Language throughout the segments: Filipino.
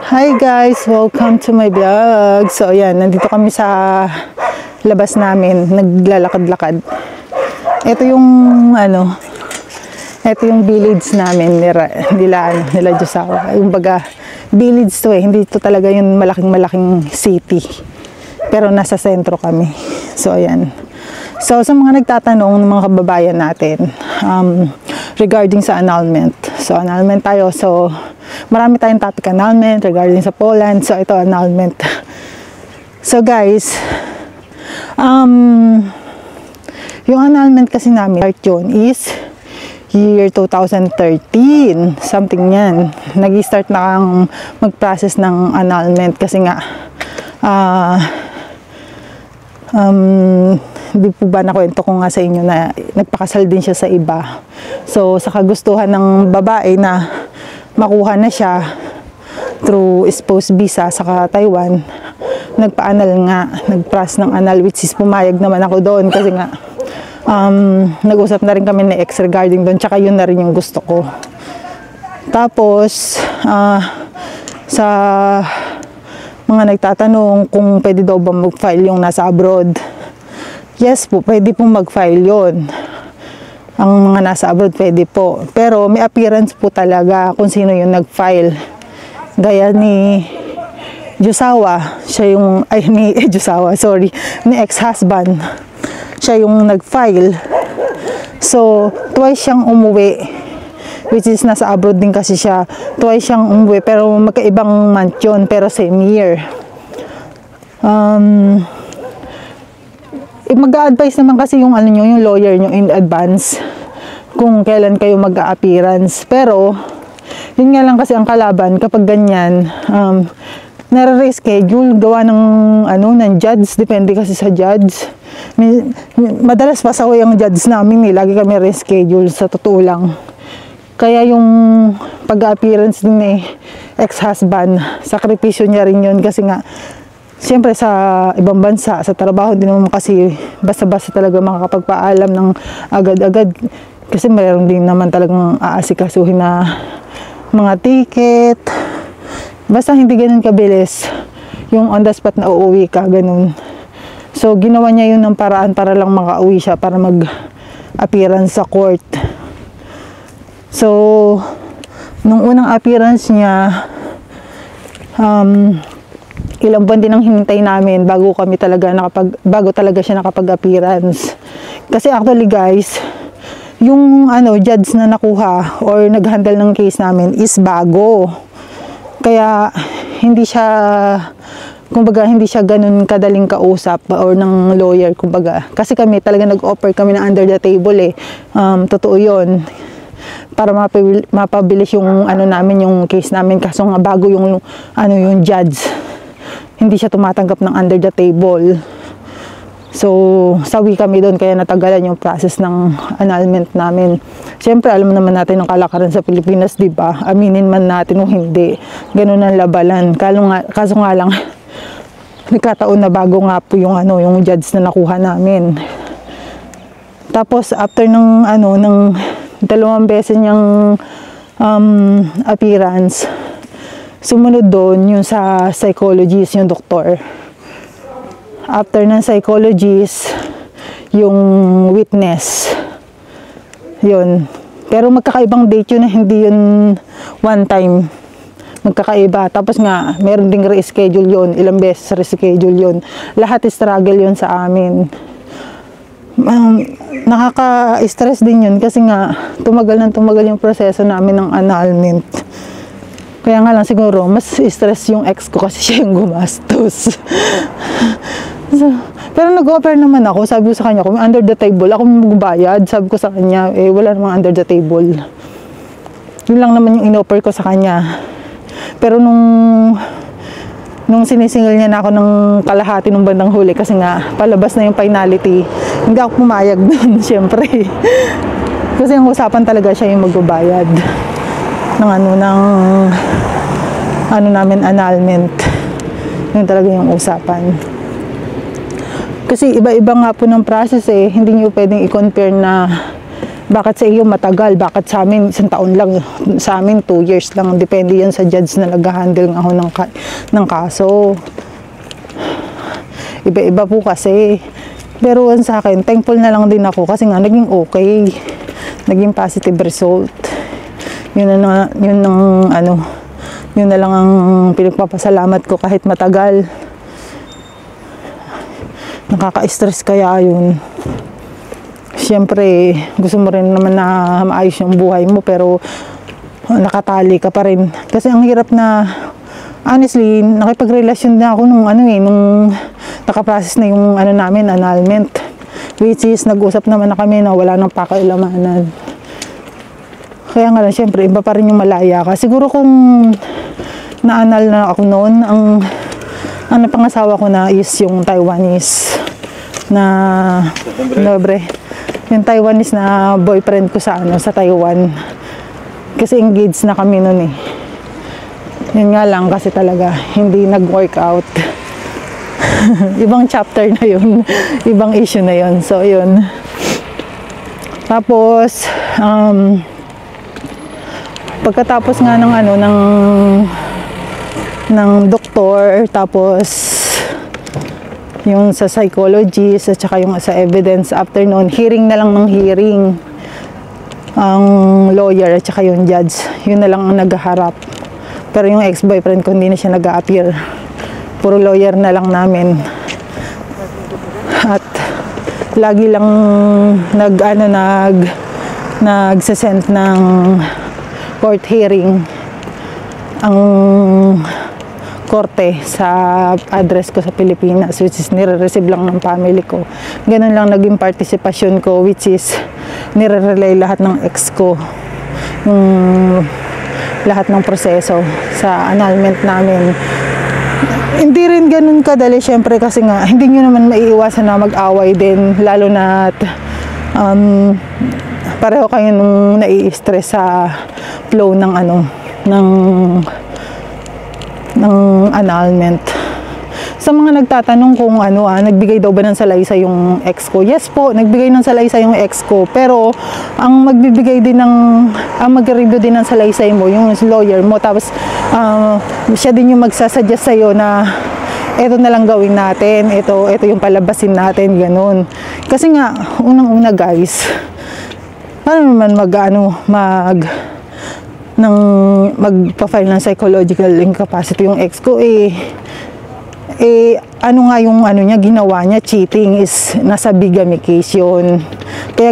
Hi guys! Welcome to my vlog. So ayan, nandito kami sa labas namin, naglalakad-lakad. Ito yung ito yung village namin nila Diyosawa. Yung baga, village to hindi to talaga yung malaking city. Pero nasa sentro kami. So ayan. So sa mga nagtatanong ng mga kababayan natin regarding sa annulment. So annulment tayo. So marami tayong topic annulment regarding sa Poland. So ito annulment. So guys, yung annulment kasi namin start yun is year 2013, something yan. Nag-start na kang mag-process ng annulment kasi nga hindi po ba nakwento ko nga sa inyo na nagpakasal din siya sa iba. So sa kagustuhan ng babae na makuha na siya through spouse visa sa Taiwan, nagpa-annul nga, nag-process ng annul, which is pumayag naman ako doon kasi nga nag-usap na rin kami ni ex regarding doon, tsaka yun na rin yung gusto ko. Tapos sa mga nagtatanong kung pwede daw ba mag-file yung nasa abroad, yes po, pwede po mag-file yun. Ang mga nasa abroad pwede po, pero may appearance po talaga kung sino yung nag-file. Gaya ni Diyosawa, siya yung ni ex-husband, siya yung nag-file. So twice siyang umuwi, which is nasa abroad din kasi siya. Twice siyang umuwi, pero magkaibang month yun, pero same year. Mag-a-advise naman kasi yung yung lawyer nyo in advance kung kailan kayo mag-a-appearance. Pero yun nga lang kasi ang kalaban kapag ganyan, nare-reschedule gawa ng judge, depende kasi sa judge. Madalas pasaway ang judge namin, lagi kami reschedule sa totoo lang. Kaya yung pag-appearance din ex-husband, sakripisyo niya rin yun kasi nga siyempre sa ibang bansa, sa trabaho din naman kasi basta-basta talaga makakapagpaalam ng agad-agad kasi mayroon din naman talagang aasikasuhin na mga ticket. Basta hindi ganun kabilis yung on the spot na uuwi ka, ganun. So ginawa niya yun ng paraan para lang makauwi siya, para mag-appearance sa court. So nung unang appearance niya, ilang buwan din ang hinintay namin bago talaga siya nakapag-appearance. Kasi actually guys, yung judge na nakuha or nag-handle ng case namin is bago. Kaya hindi siya ganun kadaling kausap or ng lawyer, kumbaga. Kasi kami talaga nag-offer kami na under the table totoo yun. Para mapabilis yung namin, yung case namin. Kaso nga bago yung judge, hindi siya tumatanggap ng under the table. So sawi kami doon, kaya natagalan yung process ng annulment namin. Siyempre alam naman natin ang kalakaran sa Pilipinas, di ba? Aminin man natin o hindi, ganun ang labanan. Kaso nga lang nagkataon na bago nga po yung judge na nakuha namin. Tapos after ng 2 beses niyang appearance, sumunod doon yung sa psychologist, yung doktor. After ng psychologist, yung witness. Yun. Pero magkakaibang date yun, hindi yun one time. Magkakaiba. Tapos nga, meron ding reschedule yun. Ilang beses reschedule yun. Lahat struggle yun sa amin. Nakaka-stress din yun kasi nga tumagal yung proseso namin ng annulment. Kaya nga lang siguro mas stress yung ex ko kasi siya yung gumastos. Pero nag-offer naman ako, sabi ko sa kanya, kung under the table ako magbayad. Sabi ko sa kanya, wala namang under the table. Yun lang naman yung in-offer ko sa kanya. Pero nung sinisingil niya na ako ng kalahati ng bandang huli kasi nga palabas na yung finality, hindi ako pumayag nun, syempre. Kasi ang usapan talaga siya yung magbabayad ng namin annulment. Yun talaga yung usapan. Kasi iba-iba nga po ng process hindi nyo pwedeng i-compare na Bakit sa iyo matagal? Bakit sa amin 1 taon lang? Sa amin 2 years lang. Depende yan sa judge na nag-handle ng ng kaso. Iba-iba po kasi. Pero sa akin, thankful na lang din ako kasi nga naging okay. Naging positive result. Yun na lang ang pinagpapasalamat ko kahit matagal. Nakaka-stress kaya yun. Siyempre, gusto mo rin naman na maayos yung buhay mo pero nakatali ka pa rin. Kasi ang hirap na, honestly, nakipagrelasyon na ako nung nakaprocess na yung namin, annulment. Which is, nag-usap naman na kami na wala nang pakialamanan. Kaya nga lang, siyempre, iba pa rin yung malaya ka. Siguro kung na-annul na ako noon, ang pangasawa ko na is yung Taiwanese na nobre. Yung Taiwanese na boyfriend ko sa Taiwan. Kasi engaged na kami noon eh. Yun nga lang kasi talaga hindi nag-work out. Ibang chapter na yun. Ibang issue na yun. So yun. Tapos pagkatapos nga ng doktor, tapos yung sa psychologist at saka yung sa evidence, after noon, hearing na lang ng hearing ang lawyer at saka yung judge. Yun na lang ang naghaharap. Pero yung ex-boyfriend ko hindi na siya nag-a-appear. Puro lawyer na lang namin. At lagi lang nagsasend ng court hearing ang korte sa address ko sa Pilipinas, which is nire-receive lang ng family ko. Ganun lang naging participation ko, which is nire-relay lahat ng ex ko, lahat ng proseso sa annulment namin. Hindi rin ganun kadali, syempre, kasi nga hindi nyo naman maiiwasan na mag-away din, lalo na pareho kayo nung nai-stress sa flow ng annulment. Sa mga nagtatanong kung nagbigay daw ba ng salaysay yung ex ko? Yes po, nagbigay ng salaysay yung ex ko. Pero ang mag-review din ng salaysay mo, yung lawyer mo. Tapos siya din yung magsasuggest sa'yo na eto na lang gawin natin, ito yung palabasin natin, ganun. Kasi nga, unang-una guys, paano naman magpa-file ng psychological incapacity yung ex ko niya, ginawa niya, cheating, is nasa bigamy case yun. Kaya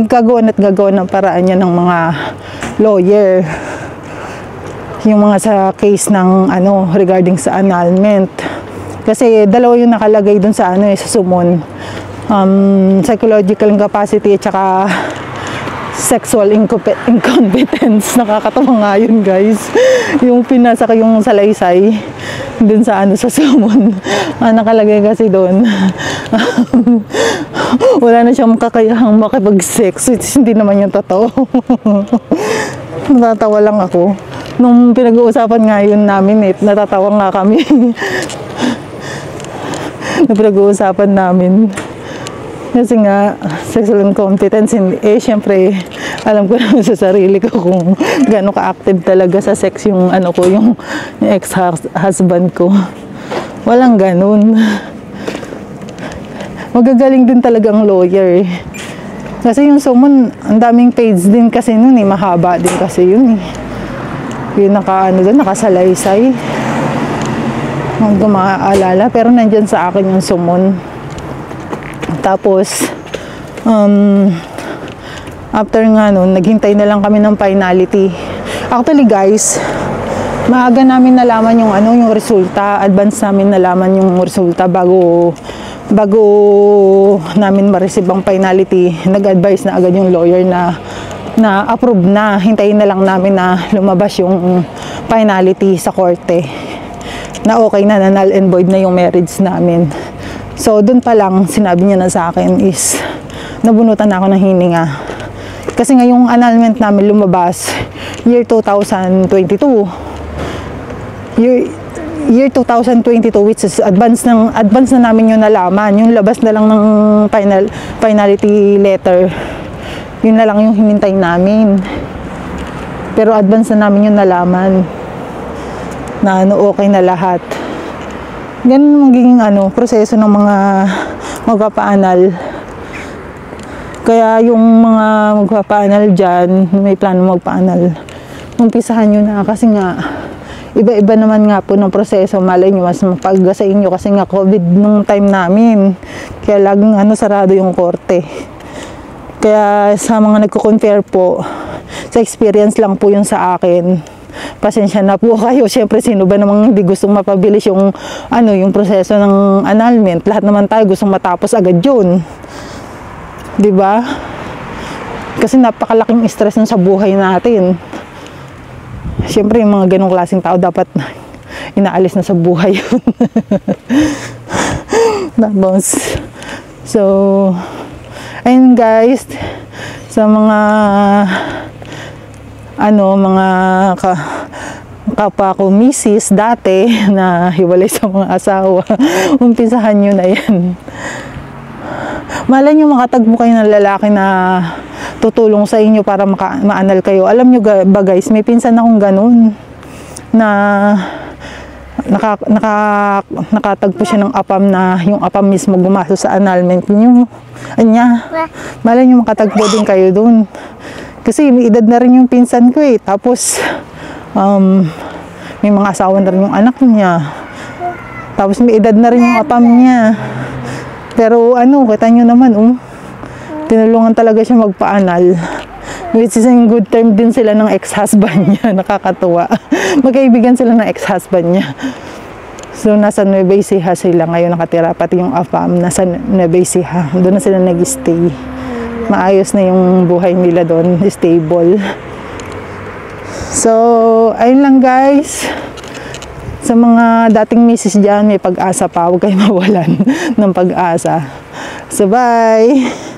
gagawa ng paraan niya ng mga lawyer. Yung mga sa case ng regarding sa annulment. Kasi dalawa yung nakalagay dun sa sa sumon. Psychological incapacity at saka sexual incompetence. Nakakatawa nga yun, guys. Yung pinasa ko yung salaysay dun sa sa sumon. Nakalagay kasi doon. Wala na siyang kakayahang makipag-sex, which hindi naman yung totoo. Natatawa lang ako. Nung pinag-uusapan nga yun namin, natatawa nga kami. Nung pinag-uusapan namin. Kasi nga, sexual incompetence, syempre, alam ko naman sa sarili ko kung gano'n ka-active talaga sa sex yung yung ex-husband ko. Walang ganun. Magagaling din talaga ang lawyer. Kasi yung summon, ang daming page din kasi nun mahaba din kasi yun Yung nakasalaysay. Hindi ko maaalala, pero nandyan sa akin yung summon. Tapos, after nga nun, naghintay na lang kami ng finality. Actually guys, maaga namin nalaman yung resulta. Advance namin nalaman yung resulta bago namin ma-receive ang finality. Nag-advise na agad yung lawyer na approve na. Hintayin na lang namin na lumabas yung finality sa korte. Na okay na null and void na yung marriage namin. So, dun pa lang, sinabi niya na sa akin is, nabunutan na ako ng hininga. Kasi nga yung annulment namin lumabas, year 2022. Year 2022, which is advance na namin yung nalaman. Yung labas na lang ng finality letter Yun na lang yung hinintay namin. Pero advance na namin yung nalaman na okay na lahat. Ganun magiging proseso ng mga magpapaanal. Kaya yung mga magpapaanal dyan, may plano magpaanal, umpisahan nyo na kasi nga iba-iba naman nga po ng proseso. Malay nyo mas mapagga sa inyo kasi nga COVID nung time namin, kaya laging sarado yung korte. Kaya sa mga nagko-compare po, sa experience lang po yun sa akin, pasensya na po kayo. Siyempre, sino ba namang hindi gustong mapabilis yung yung proseso ng annulment? Lahat naman tayo gustong matapos agad yun, 'di ba? Kasi napakalaking stress nun sa buhay natin. Siyempre, yung mga ganong klaseng tao dapat inaalis na sa buhay yun. Tapos, so ayun guys, sa mga mga kapwa ko misis dati na hiwalay sa mga asawa, umpisahan nyo na yan. Malay nyo makatagpo kayo ng lalaki na tutulong sa inyo para maanal kayo. Alam nyo ba guys, may pinsan akong ganun na nakatagpo siya ng APAM na yung APAM mismo gumasto sa annulment niyo. Anya, malay nyo makatagpo din kayo dun. Kasi may edad na rin yung pinsan ko Tapos, may mga asawa na rin yung anak niya. Tapos may edad na rin yung APAM niya. Pero kita nyo naman, tinulungan talaga siya magpaanal. Which is in good term din sila ng ex-husband niya. Nakakatuwa. Magkaibigan sila ng ex-husband niya. So, nasa Nueva Ecija sila ngayon nakatira. Pati yung APAM, nasa Nueva Ecija. Doon na sila nag-stay. Maayos na yung buhay nila doon. Stable. So, ayun lang guys. Sa mga dating misis dyan, may pag-asa pa. Huwag kayo mawalan ng pag-asa. So, bye!